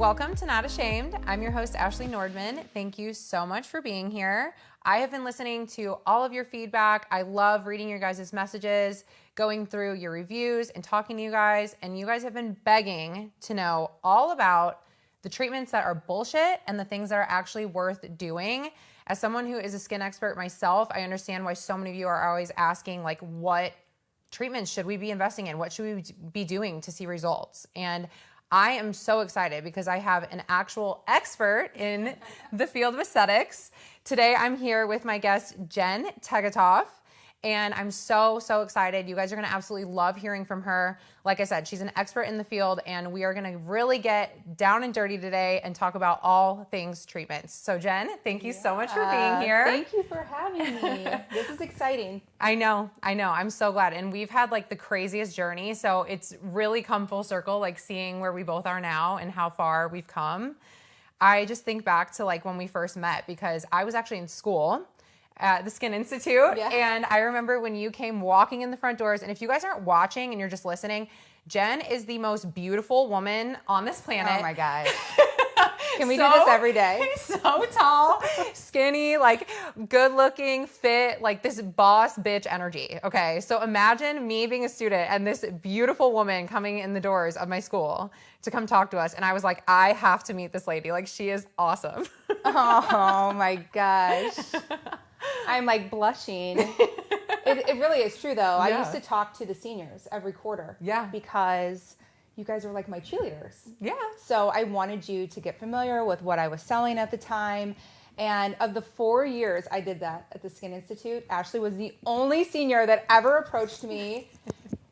Welcome to Not Ashamed. I'm your host, Ashley Nordman. Thank you so much for being here. I have been listening to all of your feedback. I love reading your guys' messages, going through your reviews and talking to you guys. And you guys have been begging to know all about the treatments that are bullshit and the things that are actually worth doing. As someone who is a skin expert myself, I understand why so many of you are always asking, like, what treatments should we be investing in? What should we be doing to see results? And I am so excited because I have an actual expert in the field of aesthetics. Today, I'm here with my guest, Jen Tegetoff, and I'm so excited. You guys are gonna absolutely love hearing from her. Like I said, she's an expert in the field, and we are gonna really get down and dirty today and talk about all things treatments. So Jen, thank you so much for being here. Thank you for having me. This is exciting. I know. I'm so glad. And we've had like the craziest journey. So it's really come full circle, like seeing where we both are now and how far we've come. I just think back to like when we first met, because I was actually in school at the Skin Institute. Yeah. And I remember when you came walking in the front doors, and if you guys aren't watching and you're just listening, Jen is the most beautiful woman on this planet. Oh my God. Can we do this every day? So tall, skinny, like good looking, fit, like this boss bitch energy. Okay. So imagine me being a student and this beautiful woman coming in the doors of my school to come talk to us. And I was like, I have to meet this lady. Like, she is awesome. Oh my gosh. I'm like blushing. It really is true though. Yeah. I used to talk to the seniors every quarter. Yeah. Because you guys are like my cheerleaders. Yeah. So I wanted you to get familiar with what I was selling at the time. And of the 4 years I did that at the Skin Institute, Ashley was the only senior that ever approached me,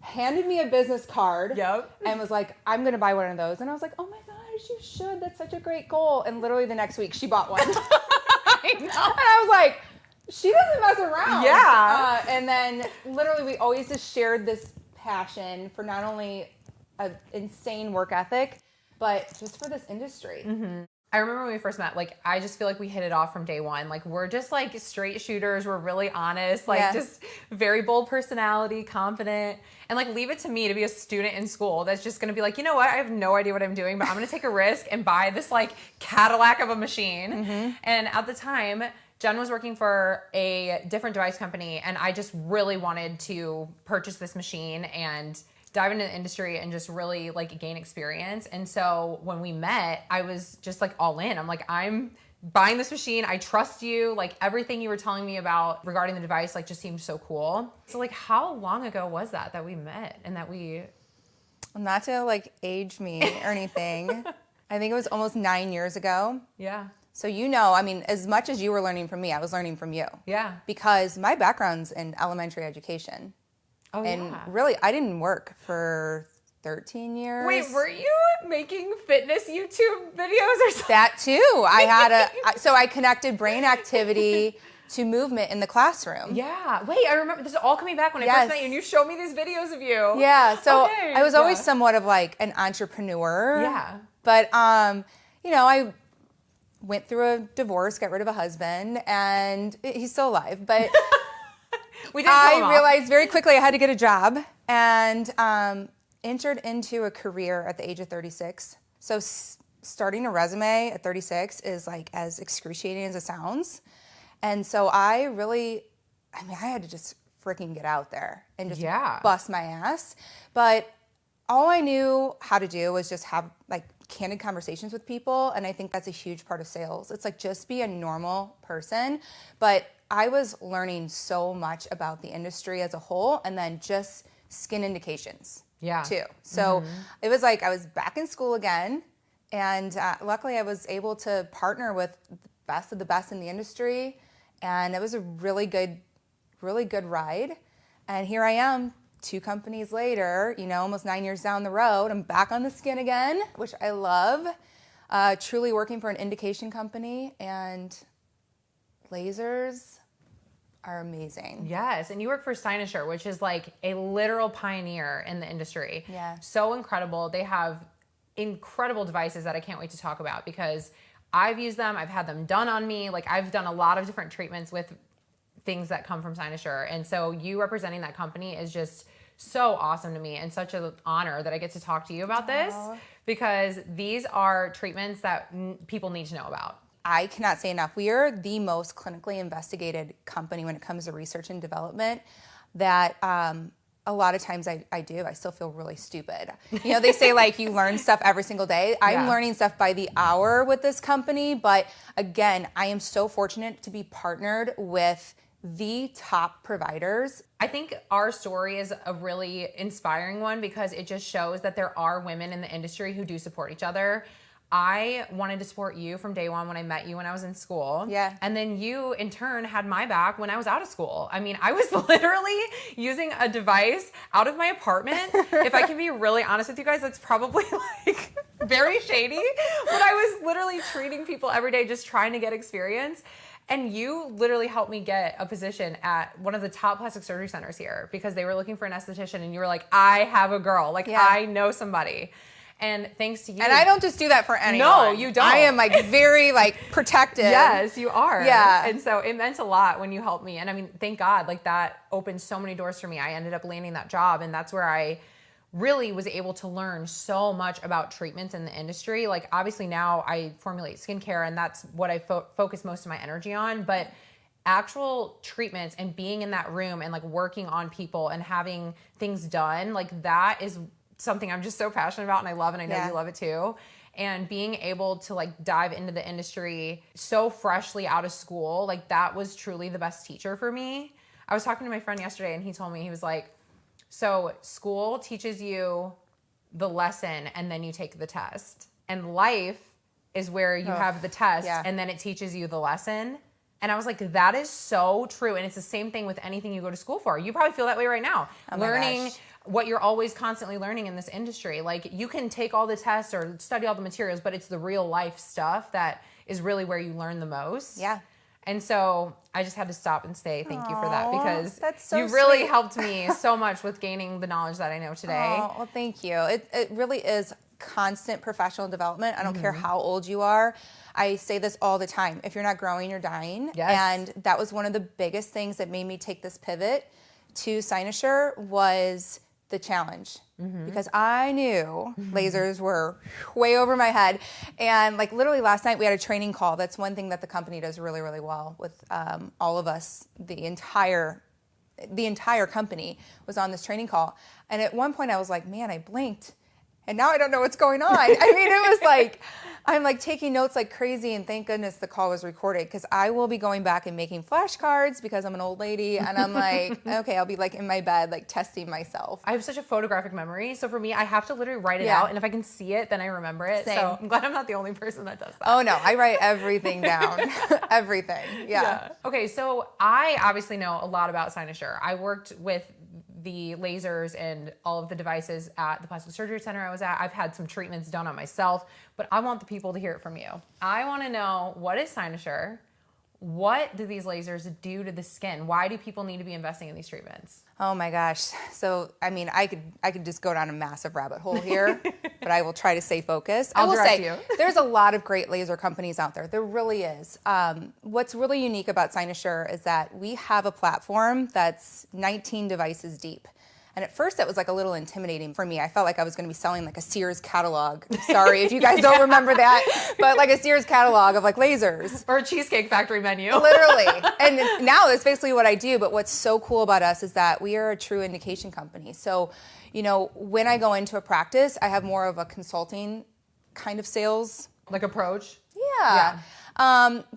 handed me a business card, Yep. and was like, I'm going to buy one of those. And I was like, oh my gosh, you should. That's such a great goal. And literally the next week she bought one. I know. And I was like, she doesn't mess around. Yeah. And then literally we always just shared this passion for not only an insane work ethic, but just for this industry. Mm-hmm. I remember when we first met, like, I just feel like we hit it off from day one. Like, we're just like straight shooters. We're really honest, like just very bold personality, confident, and like leave it to me to be a student in school that's just going to be like, you know what? I have no idea what I'm doing, but I'm going to take a risk and buy this like Cadillac of a machine. Mm-hmm. And at the time, Jen was working for a different device company, and I just really wanted to purchase this machine and dive into the industry and just really like gain experience. And so when we met, I was just like all in. I'm like, I'm buying this machine. I trust you. Like, everything you were telling me about regarding the device, like, just seemed so cool. So like, how long ago was that we met and that we... Not to like age me or anything. I think it was almost 9 years ago. Yeah. So, you know, I mean, as much as you were learning from me, I was learning from you. Yeah. Because my background's in elementary education. Oh, and yeah. really, I didn't work for 13 years. Wait, were you making fitness YouTube videos or something? That too. So I connected brain activity to movement in the classroom. Yeah. Wait, I remember this is all coming back when I first met you, and you showed me these videos of you. Yeah. So okay. I was always somewhat of like an entrepreneur. Yeah. But, you know, I went through a divorce, got rid of a husband, and he's still alive. But I realized very quickly I had to get a job, and entered into a career at the age of 36. So starting a resume at 36 is like as excruciating as it sounds. And so I had to just freaking get out there and just bust my ass. But all I knew how to do was just have like candid conversations with people. And I think that's a huge part of sales. It's like, just be a normal person. But I was learning so much about the industry as a whole, and then just skin indications too. So it was like I was back in school again. And luckily I was able to partner with the best of the best in the industry. And it was a really good ride. And here I am, 2 companies later, you know, almost 9 years down the road. I'm back on the skin again, which I love. Truly working for an indication company, and lasers are amazing. Yes, and you work for Cynosure, which is like a literal pioneer in the industry. Yeah. So incredible. They have incredible devices that I can't wait to talk about, because I've used them. I've had them done on me. Like, I've done a lot of different treatments with things that come from Cynosure. And so you representing that company is just so awesome to me, and such an honor that I get to talk to you about this, because these are treatments that people need to know about. I cannot say enough. We are the most clinically investigated company when it comes to research and development that a lot of times I still feel really stupid. You know, they say like you learn stuff every single day. I'm learning stuff by the hour with this company. But again, I am so fortunate to be partnered with the top providers. I think our story is a really inspiring one because it just shows that there are women in the industry who do support each other. I wanted to support you from day one when I met you when I was in school. Yeah. And then you, in turn, had my back when I was out of school. I mean, I was literally using a device out of my apartment. If I can be really honest with you guys, that's probably like very shady. But I was literally treating people every day, just trying to get experience. And you literally helped me get a position at one of the top plastic surgery centers here because they were looking for an esthetician. And you were like, I have a girl. Like, I know somebody. And thanks to you. And I don't just do that for anyone. No, you don't. I am like very like protective. Yes, you are. Yeah. And so it meant a lot when you helped me. And I mean, thank God, like that opened so many doors for me. I ended up landing that job. And that's where I really was able to learn so much about treatments in the industry. Like obviously now I formulate skincare and that's what I focus most of my energy on. But actual treatments and being in that room and like working on people and having things done, like that is something I'm just so passionate about and I love, and I know you love it too. And being able to like dive into the industry so freshly out of school, like that was truly the best teacher for me. I was talking to my friend yesterday and he told me, he was like, so school teaches you the lesson and then you take the test. And life is where you have the test and then it teaches you the lesson. And I was like, that is so true. And it's the same thing with anything you go to school for. You probably feel that way right now. Learning what you're always constantly learning in this industry. Like you can take all the tests or study all the materials, but it's the real life stuff that is really where you learn the most. Yeah. And so I just had to stop and say thank you for that because that's so you really sweet. helped me so much with gaining the knowledge that I know today. Oh, well, thank you. It really is constant professional development. I don't care how old you are. I say this all the time. If you're not growing, you're dying. Yes. And that was one of the biggest things that made me take this pivot to Cynosure was the challenge. Because I knew lasers were way over my head. And like literally last night we had a training call. That's one thing that the company does really, really well with all of us. The entire company was on this training call. And at one point I was like, man, I blinked. And now I don't know what's going on. I mean, it was like, I'm like taking notes like crazy, and thank goodness the call was recorded because I will be going back and making flashcards because I'm an old lady, and I'm like, okay, I'll be like in my bed, like testing myself. I have such a photographic memory, so for me, I have to literally write it out, and if I can see it, then I remember it. Same. So I'm glad I'm not the only person that does that. Oh no, I write everything down, everything. Yeah. Okay, so I obviously know a lot about Cynosure. I worked with the lasers and all of the devices at the plastic surgery center I was at. I've had some treatments done on myself, but I want the people to hear it from you. I want to know, what is Cynosure? What do these lasers do to the skin? Why do people need to be investing in these treatments? Oh my gosh. So, I mean, I could just go down a massive rabbit hole here, but I will try to stay focused. I'll I will direct say, you. There's a lot of great laser companies out there. There really is. What's really unique about Cynosure is that we have a platform that's 19 devices deep. And at first, that was like a little intimidating for me. I felt like I was going to be selling like a Sears catalog. Sorry if you guys don't remember that, but like a Sears catalog of like lasers. Or a Cheesecake Factory menu. Literally. And now that's basically what I do. But what's so cool about us is that we are a true indication company. So, you know, when I go into a practice, I have more of a consulting kind of sales. Like approach? Yeah.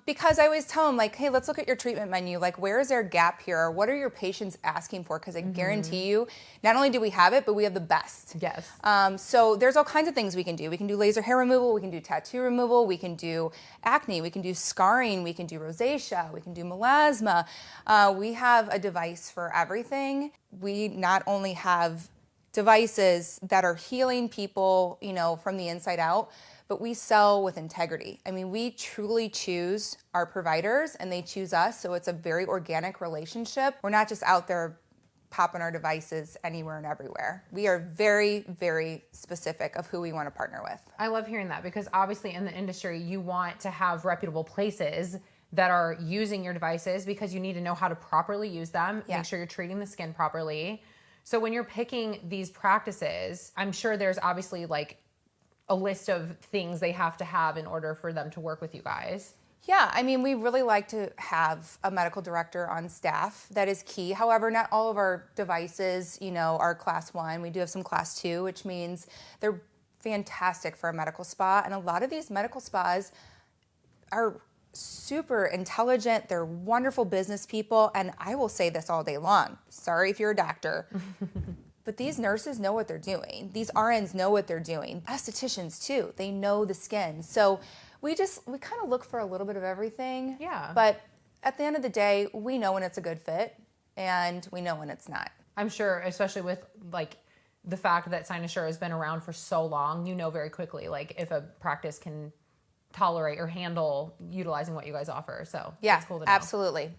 Because I always tell them, like, hey, let's look at your treatment menu. Like, where is there a gap here? What are your patients asking for? Because I guarantee you, not only do we have it, but we have the best. Yes. So there's all kinds of things we can do. We can do laser hair removal. We can do tattoo removal. We can do acne. We can do scarring. We can do rosacea. We can do melasma. We have a device for everything. We not only have devices that are healing people, you know, from the inside out, but we sell with integrity. I mean, we truly choose our providers and they choose us. So it's a very organic relationship. We're not just out there popping our devices anywhere and everywhere. We are very, very specific of who we want to partner with. I love hearing that because obviously in the industry, you want to have reputable places that are using your devices because you need to know how to properly use them, make sure you're treating the skin properly. So when you're picking these practices, I'm sure there's obviously like a list of things they have to have in order for them to work with you guys? Yeah, I mean, we really like to have a medical director on staff. That is key. However, not all of our devices, are class 1. We do have some class 2, which means they're fantastic for a medical spa. And a lot of these medical spas are super intelligent. They're wonderful business people. And I will say this all day long. Sorry if you're a doctor. But these nurses know what they're doing. These RNs know what they're doing. Estheticians too. They know the skin. So we kind of look for a little bit of everything. Yeah. But at the end of the day, we know when it's a good fit and we know when it's not. I'm sure, especially with like the fact that Cynosure has been around for so long, very quickly, like if a practice can tolerate or handle utilizing what you guys offer. So yeah, it's cool to know. Absolutely.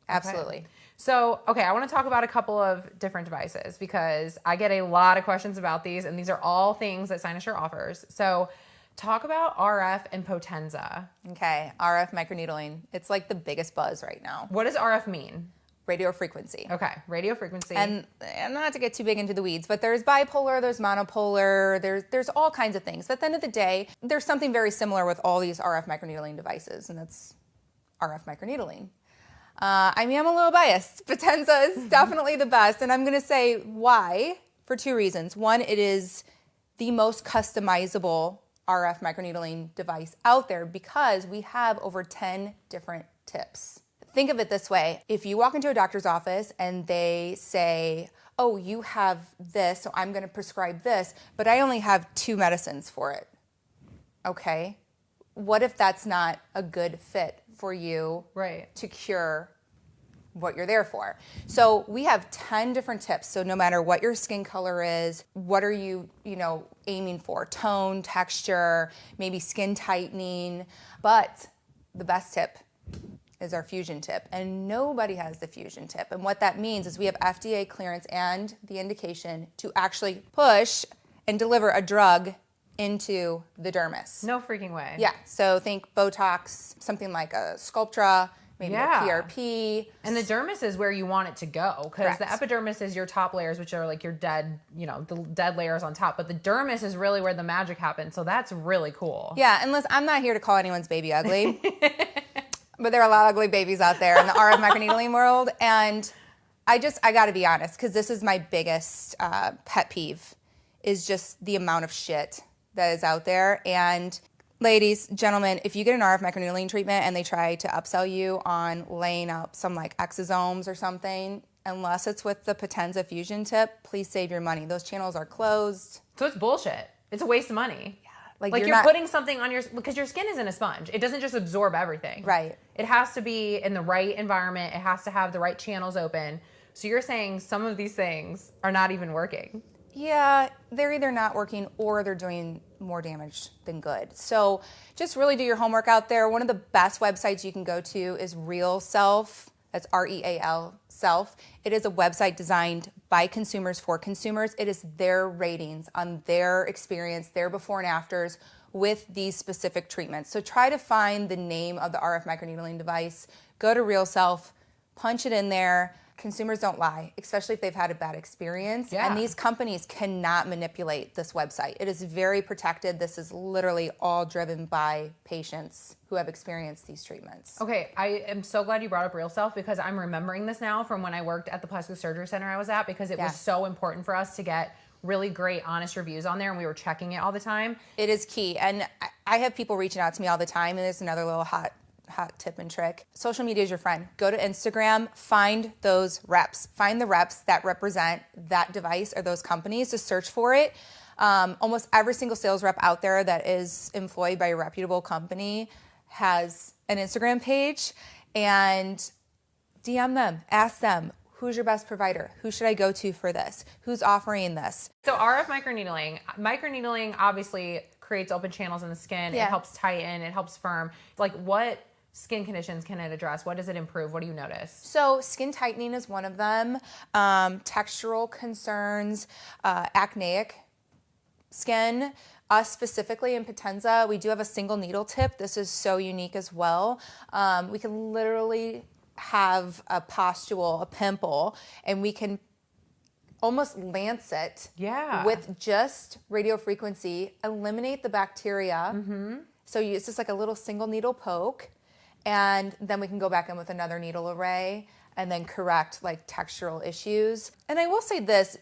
Absolutely. Okay. So, I want to talk about a couple of different devices because I get a lot of questions about these, and these are all things that Cynosure offers. So, talk about RF and Potenza. Okay, RF microneedling. It's like the biggest buzz right now. What does RF mean? Radio frequency. Okay, radio frequency. And not to get too big into the weeds, but there's bipolar, there's monopolar, there's all kinds of things. But at the end of the day, there's something very similar with all these RF microneedling devices, and that's RF microneedling. I'm a little biased. Potenza is definitely the best, and I'm going to say why for 2 reasons. One, it is the most customizable RF microneedling device out there because we have over 10 different tips. Think of it this way. If you walk into a doctor's office and they say, oh, you have this, so I'm going to prescribe this, but I only have 2 medicines for it. Okay. What if that's not a good fit for you to cure what you're there for? So we have 10 different tips. So no matter what your skin color is, what are you, aiming for? Tone, texture, maybe skin tightening. But the best tip is our fusion tip. And nobody has the fusion tip. And what that means is we have FDA clearance and the indication to actually push and deliver a drug into the dermis. No freaking way. Yeah. So think Botox, something like a Sculptra, maybe a PRP. And the dermis is where you want it to go because the epidermis is your top layers, which are like your dead, the dead layers on top. But the dermis is really where the magic happens. So that's really cool. Yeah. And listen, I'm not here to call anyone's baby ugly, but there are a lot of ugly babies out there in the RF microneedling world. And I got to be honest, because this is my biggest pet peeve, is just the amount of shit that is out there. And ladies, gentlemen, if you get an RF microneedling treatment and they try to upsell you on laying up some like exosomes or something, unless it's with the Potenza fusion tip, please save your money. Those channels are closed. So it's bullshit. It's a waste of money. Yeah. Like you're putting something on because your skin isn't a sponge. It doesn't just absorb everything. Right. It has to be in the right environment. It has to have the right channels open. So you're saying some of these things are not even working. Yeah, they're either not working or they're doing more damage than good. So just really do your homework out there. One of the best websites you can go to is Real Self. That's REAL Self. It is a website designed by consumers for consumers. It is their ratings on their experience, their before and afters with these specific treatments. So try to find the name of the RF microneedling device. Go to Real Self, punch it in there. Consumers don't lie, especially if they've had a bad experience. Yeah. And these companies cannot manipulate this website. It is very protected. This is literally all driven by patients who have experienced these treatments. Okay, I am so glad you brought up Real Self because I'm remembering this now from when I worked at the plastic surgery center I was at because it was so important for us to get really great, honest reviews on there, and we were checking it all the time. It is key. And I have people reaching out to me all the time, and there's another little hot tip and trick. Social media is your friend. Go to Instagram, find those reps. Find the reps that represent that device or those companies to search for it. Almost every single sales rep out there that is employed by a reputable company has an Instagram page, and DM them, ask them, who's your best provider? Who should I go to for this? Who's offering this? So RF microneedling obviously creates open channels in the skin. Yeah. It helps tighten, it helps firm. Like what skin conditions can it address? What does it improve? What do you notice? So skin tightening is one of them. Textural concerns, acneic skin. Us specifically in Potenza, we do have a single needle tip. This is so unique as well. We can literally have a pustule, a pimple, and we can almost lancet Yeah. with just radio frequency, eliminate the bacteria. Mm-hmm. So it's just like a little single needle poke. And then we can go back in with another needle array and then correct like textural issues. And I will say this,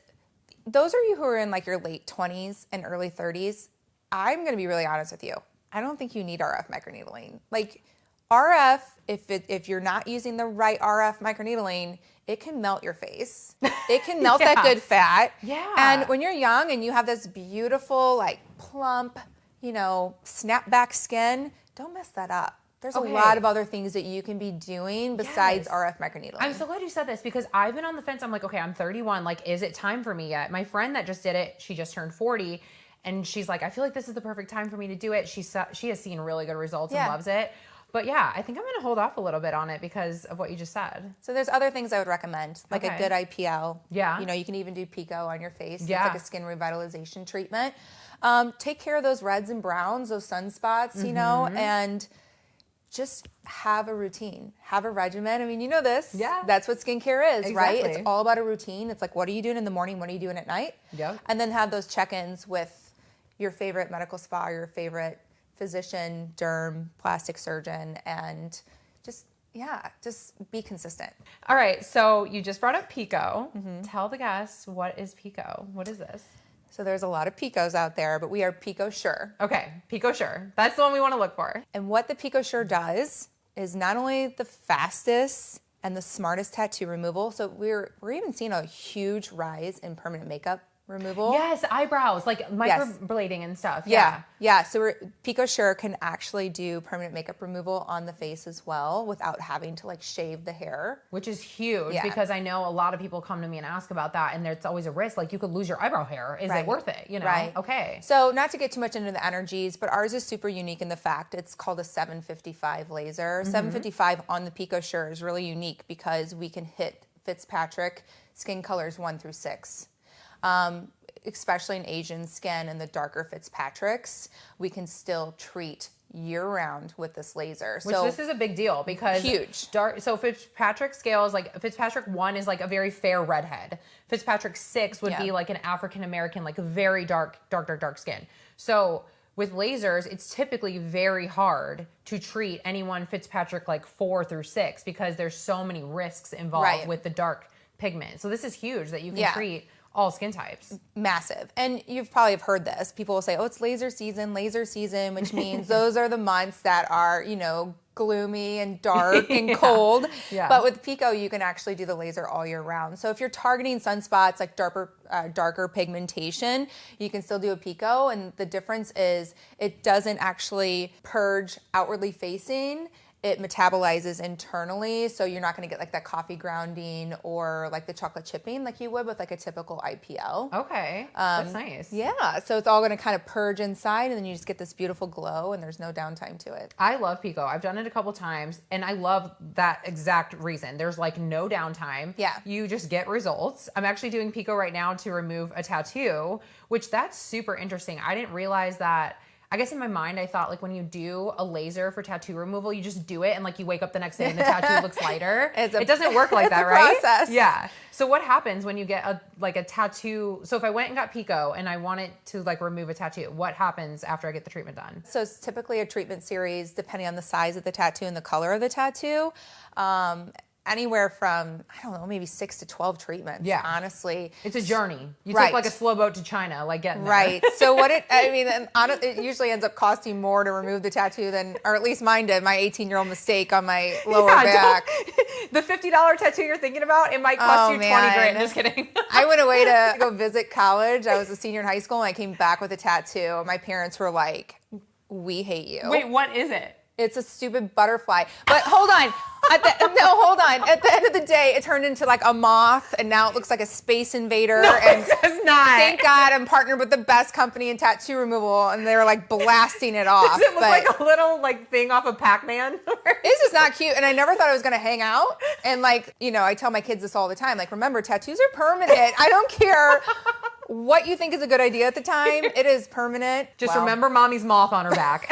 those of you who are in like your late 20s and early 30s, I'm going to be really honest with you. I don't think you need RF microneedling. Like RF, if you're not using the right RF microneedling, it can melt your face. It can melt that good fat. Yeah. And when you're young and you have this beautiful, like plump, snapback skin, don't mess that up. There's a lot of other things that you can be doing besides RF microneedling. I'm so glad you said this because I've been on the fence. I'm like, okay, I'm 31. Like, is it time for me yet? My friend that just did it, she just turned 40. And she's like, I feel like this is the perfect time for me to do it. She has seen really good results and loves it. But yeah, I think I'm going to hold off a little bit on it because of what you just said. So there's other things I would recommend, like a good IPL. Yeah. You can even do Pico on your face. Yeah. It's like a skin revitalization treatment. Take care of those reds and browns, those sunspots, and just have a routine, have a regimen. I mean, you know this. Yeah. That's what skincare is, right? Exactly. It's all about a routine. It's like, what are you doing in the morning? What are you doing at night? Yep. And then have those check-ins with your favorite medical spa, your favorite physician, derm, plastic surgeon, and just be consistent. All right. So you just brought up Pico. Mm-hmm. Tell the guests, what is Pico? What is this? So there's a lot of Picos out there, but we are Pico Sure. Okay. Pico Sure. That's the one we want to look for. And what the Pico Sure does is not only the fastest and the smartest tattoo removal, so we're even seeing a huge rise in permanent makeup removal. Yes, eyebrows, like microblading and stuff. Yeah. So Pico Sure can actually do permanent makeup removal on the face as well without having to like shave the hair. Which is huge because I know a lot of people come to me and ask about that, and there's always a risk. Like you could lose your eyebrow hair. Is it worth it? Right. Okay. So not to get too much into the energies, but ours is super unique in the fact it's called a 755 laser. Mm-hmm. 755 on the Pico Sure is really unique because we can hit Fitzpatrick skin colors 1 through 6. Especially in Asian skin and the darker Fitzpatricks, we can still treat year-round with this laser. This is a big deal because huge. So Fitzpatrick scales, like Fitzpatrick 1 is like a very fair redhead. Fitzpatrick 6 would be like an African American, like a very dark skin. So with lasers, it's typically very hard to treat anyone Fitzpatrick like 4 through 6 because there's so many risks involved with the dark pigment. So this is huge that you can treat all skin types. Massive. And you've probably heard this. People will say, oh, it's laser season, which means those are the months that are, gloomy and dark and cold. Yeah. But with Pico, you can actually do the laser all year round. So if you're targeting sunspots, like darker pigmentation, you can still do a Pico. And the difference is it doesn't actually purge outwardly facing. It metabolizes internally, so you're not going to get like that coffee grounding or like the chocolate chipping like you would with like a typical IPL. Okay, that's nice. Yeah, so it's all going to kind of purge inside, and then you just get this beautiful glow, and there's no downtime to it. I love Pico. I've done it a couple times, and I love that exact reason. There's like no downtime. Yeah. You just get results. I'm actually doing Pico right now to remove a tattoo, which that's super interesting. I didn't realize that. I guess in my mind, I thought like when you do a laser for tattoo removal, you just do it and like you wake up the next day and the tattoo looks lighter. It doesn't work like that, right? Process. Yeah. So what happens when you get a tattoo? So if I went and got Pico and I wanted to like remove a tattoo, what happens after I get the treatment done? So it's typically a treatment series depending on the size of the tattoo and the color of the tattoo. Anywhere from, I don't know, maybe 6 to 12 treatments, honestly. It's a journey. You take like a slow boat to China, like getting there. Right. So it usually ends up costing more to remove the tattoo than, or at least mine did, my 18-year-old mistake on my lower back. The $50 tattoo you're thinking about, it might cost you 20 grand. Just kidding. I went away to go visit college. I was a senior in high school and I came back with a tattoo. My parents were like, we hate you. Wait, what is it? It's a stupid butterfly. But hold on. Hold on. At the end of the day, it turned into like a moth, and now it looks like a space invader. No, and it does not. Thank God I'm partnered with the best company in tattoo removal, and they were like blasting it off. Does it look like a little like thing off of Pac-Man? It's just not cute, and I never thought I was gonna hang out. And like, I tell my kids this all the time. Like, remember, tattoos are permanent. I don't care what you think is a good idea at the time. It is permanent. Just remember mommy's moth on her back.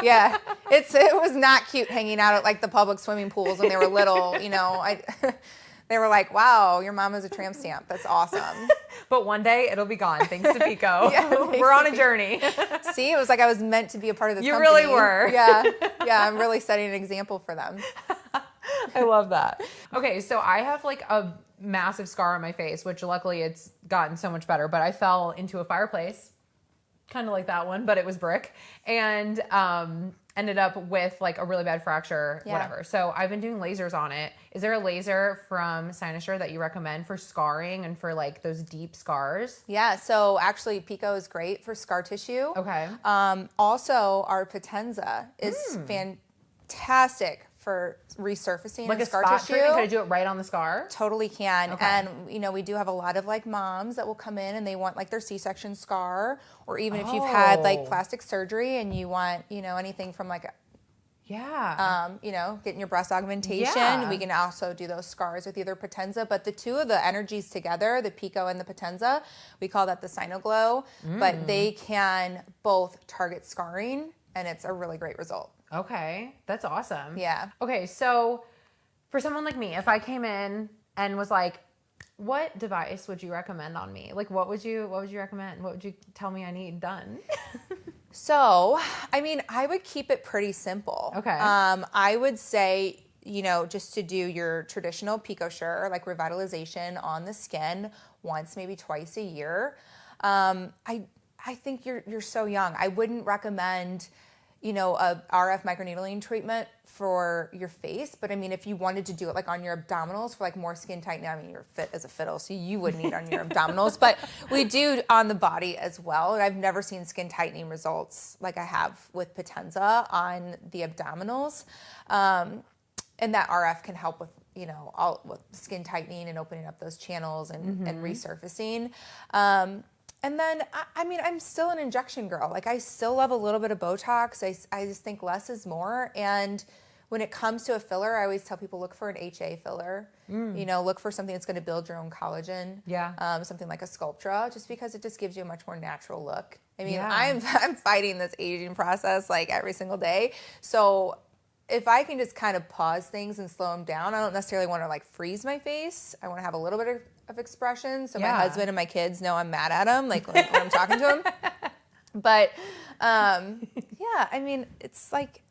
Yeah, it was not cute hanging out at like the public swimming pools when they were little. They They were like, wow, your mom is a tramp stamp. That's awesome. But one day it'll be gone, thanks to Pico. Yeah, we're on a journey. See, it was like I was meant to be a part of this You company. really were. Yeah, I'm really setting an example for them. I love that. Okay, so I have like a massive scar on my face, which luckily it's gotten so much better, but I fell into a fireplace, kind of like that one, but it was brick, and ended up with like a really bad fracture, whatever. So I've been doing lasers on it. Is there a laser from Cynosure that you recommend for scarring and for like those deep scars? Yeah, so actually Pico is great for scar tissue. Okay. Also, our Potenza is fantastic for resurfacing Like and a scar spot tissue. treatment? Could I do it right on the scar? Totally can. Okay. And, you know, we do have a lot of like moms that will come in and they want like their C-section scar, or even if you've had like plastic surgery and you want, you know, anything from like, you know, getting your breast augmentation. Yeah. We can also do those scars with either Potenza, but the two of the energies together, the Pico and the Potenza, we call that the Sinoglow, but they can both target scarring and it's a really great result. Okay, that's awesome. Yeah. Okay, so for someone like me, if I came in and was like, what device would you recommend on me? Like, what would you recommend? What would you tell me I need done? So, I mean, I would keep it pretty simple. Okay. I would say, you know, just to do your traditional PicoSure, like revitalization on the skin once, maybe twice a year. I think you're so young. I wouldn't recommend, you know, a RF microneedling treatment for your face. But I mean, if you wanted to do it like on your abdominals for like more skin tightening, I mean, you're fit as a fiddle, so you wouldn't need on your abdominals. But we do on the body as well. And I've never seen skin tightening results like I have with Potenza on the abdominals. And that RF can help with, you know, all with skin tightening and opening up those channels and resurfacing. And then, I mean, I'm still an injection girl. Like, I still love a little bit of Botox. I just think less is more. And when it comes to a filler, I always tell people, look for an HA filler. You know, look for something that's going to build your own collagen. Yeah. Something like a Sculptra, just because it just gives you a much more natural look. I mean, Yeah. I'm fighting this aging process, like, every single day. So if I can just kind of pause things and slow them down, I don't necessarily want to, like, freeze my face. I want to have a little bit of expression, so my husband and my kids know I'm mad at them, like when I'm talking to them. But yeah, I mean, it's like,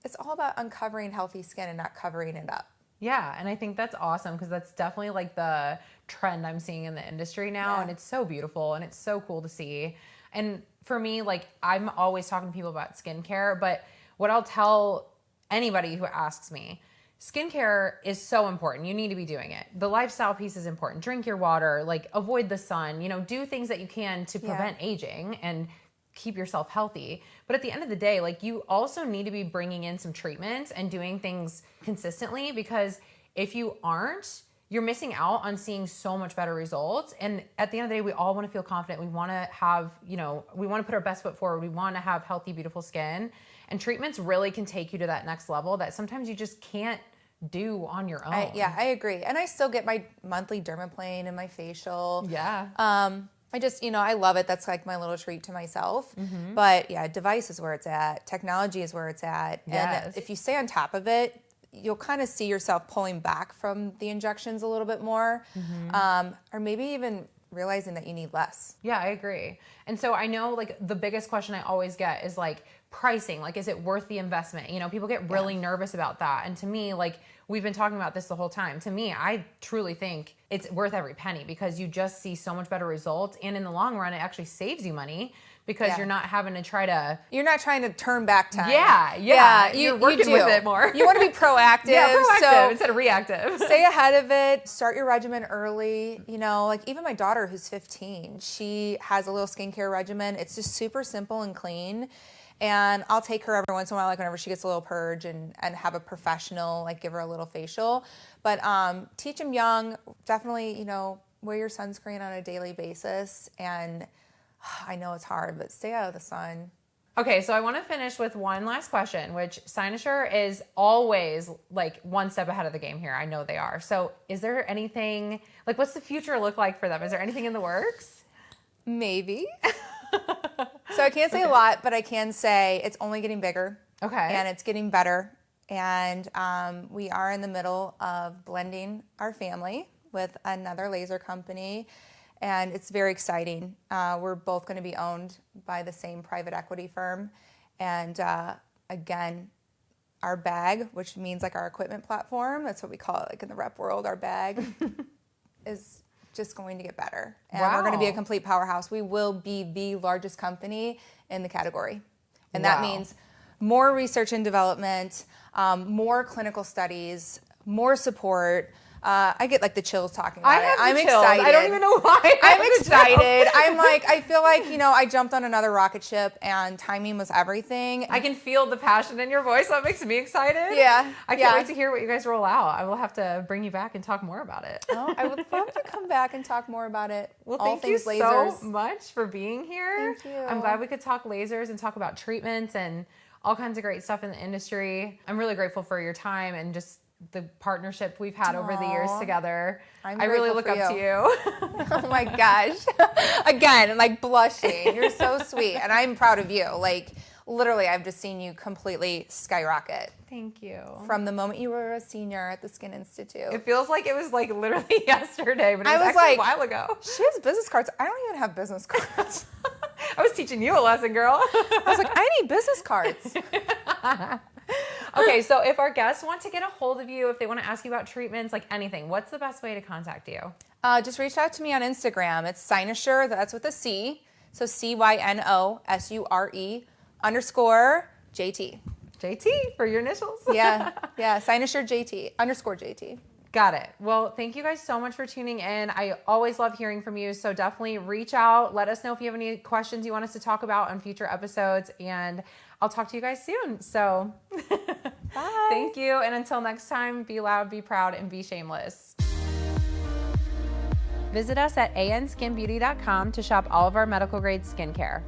it's all about uncovering healthy skin and not covering it up. Yeah, and I think that's awesome because that's definitely like the trend I'm seeing in the industry now, and it's so beautiful and it's so cool to see. And for me, like, I'm always talking to people about skincare, but what I'll tell anybody who asks me, skincare is so important. You need to be doing it. The lifestyle piece is important. Drink your water, like avoid the sun, you know, do things that you can to prevent aging and keep yourself healthy. But at the end of the day, like, you also need to be bringing in some treatments and doing things consistently, because if you aren't, you're missing out on seeing so much better results. And at the end of the day, we all want to feel confident. We want to have, you know, we want to put our best foot forward. We want to have healthy, beautiful skin. And treatments really can take you to that next level that sometimes you just can't do on your own. I agree. And I still get my monthly dermaplane and my facial. Yeah. I just, you know, I love it. That's like my little treat to myself. But yeah, device is where it's at. Technology is where it's at. Yes. And if you stay on top of it, you'll kind of see yourself pulling back from the injections a little bit more. Or maybe even realizing that you need less. Yeah, I agree. And so I know, like, the biggest question I always get is like pricing. Like, is it worth the investment? You know, people get really nervous about that. And to me, like, we've been talking about this the whole time. To me, I truly think it's worth every penny, because you just see so much better results. And in the long run, it actually saves you money, because you're not having to try to... You're not trying to turn back time. You're working with it more. You want to be proactive. Proactive so instead of reactive. Stay ahead of it. Start your regimen early. You know, like, even my daughter, who's 15, she has a little skincare regimen. It's just super simple and clean. And I'll take her every once in a while, like whenever she gets a little purge, and have a professional, like, give her a little facial. But teach them young. Definitely, you know, wear your sunscreen on a daily basis. And I know it's hard, but stay out of the sun. Okay, so I want to finish with one last question, which Cynosure is always like one step ahead of the game here. I know they are. So is there anything, like, what's the future look like for them? Is there anything in the works? Maybe. So I can't say a lot, but I can say it's only getting bigger. Okay. And it's getting better. And we are in the middle of blending our family with another laser company. And it's very exciting. We're both going to be owned by the same private equity firm. And again, our bag, which means like our equipment platform, that's what we call it like in the rep world, our bag is just going to get better. And we're going to be a complete powerhouse. We will be the largest company in the category. And that means more research and development, more clinical studies, more support. I get like the chills talking about it. I'm excited. I don't even know why. I'm excited. I feel like, I jumped on another rocket ship and timing was everything. I can feel the passion in your voice. That makes me excited. Yeah. I can't wait to hear what you guys roll out. I will have to bring you back and talk more about it. Oh, I would love to come back and talk more about it. Well, thank you so much for being here. Thank you. I'm glad we could talk lasers and talk about treatments and all kinds of great stuff in the industry. I'm really grateful for your time and just the partnership we've had over the years together. I really look up to you. Oh my gosh. Again, I'm like blushing. You're so sweet. And I'm proud of you. Like literally, I've just seen you completely skyrocket. Thank you. From the moment you were a senior at the Skin Institute. It feels like it was like literally yesterday, but it was actually a while ago. She has business cards. I don't even have business cards. I was teaching you a lesson, girl. I was like, I need business cards. Okay, so if our guests want to get a hold of you, if they want to ask you about treatments, like anything, what's the best way to contact you? Just reach out to me on Instagram. It's Cynosure, that's with a C. So CYNOSURE_JT. JT for your initials? Yeah, Cynosure JT, _JT. Got it. Well, thank you guys so much for tuning in. I always love hearing from you. So definitely reach out. Let us know if you have any questions you want us to talk about on future episodes. And I'll talk to you guys soon. So bye. Thank you. And until next time, be loud, be proud, and be shameless. Visit us at anskinbeauty.com to shop all of our medical grade skincare.